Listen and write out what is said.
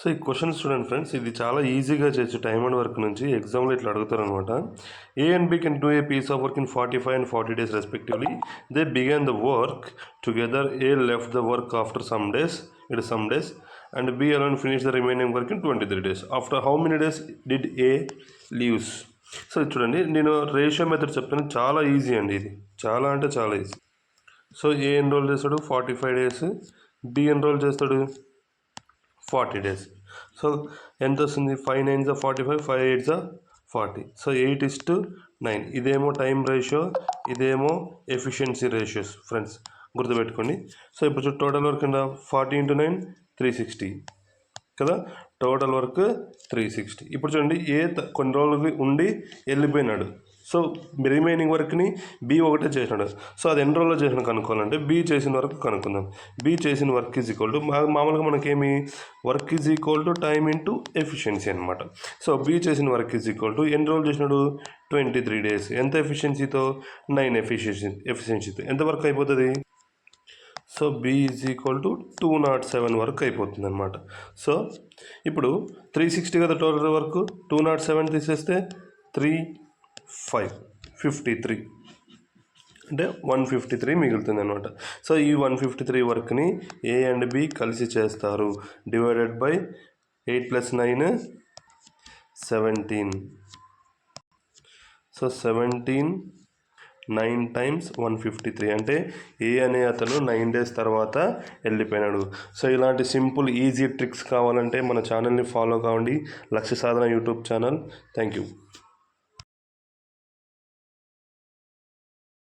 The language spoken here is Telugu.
సో ఈ క్వశ్చన్ చూడండి ఫ్రెండ్స్, ఇది చాలా ఈజీగా చేయొచ్చు. టైమ్ అండ్ వర్క్ నుంచి ఎగ్జామ్లో ఇట్లా అడుగుతారు అనమాట. A and B can do a piece of work in 45 and 40 days respectively. They began the work together. A left the work after some days and B alone finish the remaining work in 23 days. After how many days did A leaves? So చూడండి, నేను రేషియో మెథడ్ చెప్తాను. చాలా ఈజీ అండి, ఇది చాలా అంటే చాలా ఈజీ. సో ఏ ఎన్రోల్ చేస్తాడు 45 days, బి ఎన్రోల్ చేస్తాడు 40 days. సో ఎంత వస్తుంది? 5 9s 45, 5 8s 40. సో 8:9. ఇదేమో టైం రేషియో, ఇదేమో ఎఫిషియన్సీ రేషియోస్ ఫ్రెండ్స్, గుర్తుపెట్టుకోండి. సో ఇప్పుడు టోటల్ వర్క్ కింద 40 × 9 360 కదా, టోటల్ వర్క్ 360. ఇప్పుడు చూడండి, ఏ కొన్ని రోజులకి ఉండి వెళ్ళిపోయినాడు. సో రిమైనింగ్ వర్క్ని బి ఒకటే చేసినాడు. సో అది ఎన్ని రోజుల్లో చేసిన కనుక్కోవాలంటే బి చేసిన వర్క్ కనుక్కుందాం. బి చేసిన వర్క్ ఈజ్ ఈక్వల్ టు, మామూలుగా మనకేమి work is equal to time into efficiency అనమాట. సో బి చేసిన వర్క్ ఈజ్ ఈక్వల్ టు ఎన్ని రోజులు చేసినాడు? 23 days. ఎంత ఎఫిషియన్సీతో? 9 ఎఫిషియన్సీతో ఎంత వర్క్ అయిపోతుంది? So B is equal to 207 వరకు అయిపోతుంది అనమాట. సో ఇప్పుడు 360 కదా టోటల్ వర్క్, 207 తీసేస్తే 3 5 53 అంటే 153 మిగులుతుంది అనమాట. సో ఈ 153 వర్క్ని ఏ అండ్ బి కలిసి చేస్తారు. Divided by 8 + 9 17. సో 17 9 times 153 అంటే ఏ అనే అతను 9 days తర్వాత వెళ్ళిపోయినాడు. సో ఇలాంటి సింపుల్ ఈజీ ట్రిక్స్ కావాలంటే మన ఛానల్ని ఫాలో కావండి, లక్ష్య సాధన యూట్యూబ్ ఛానల్. Thank you.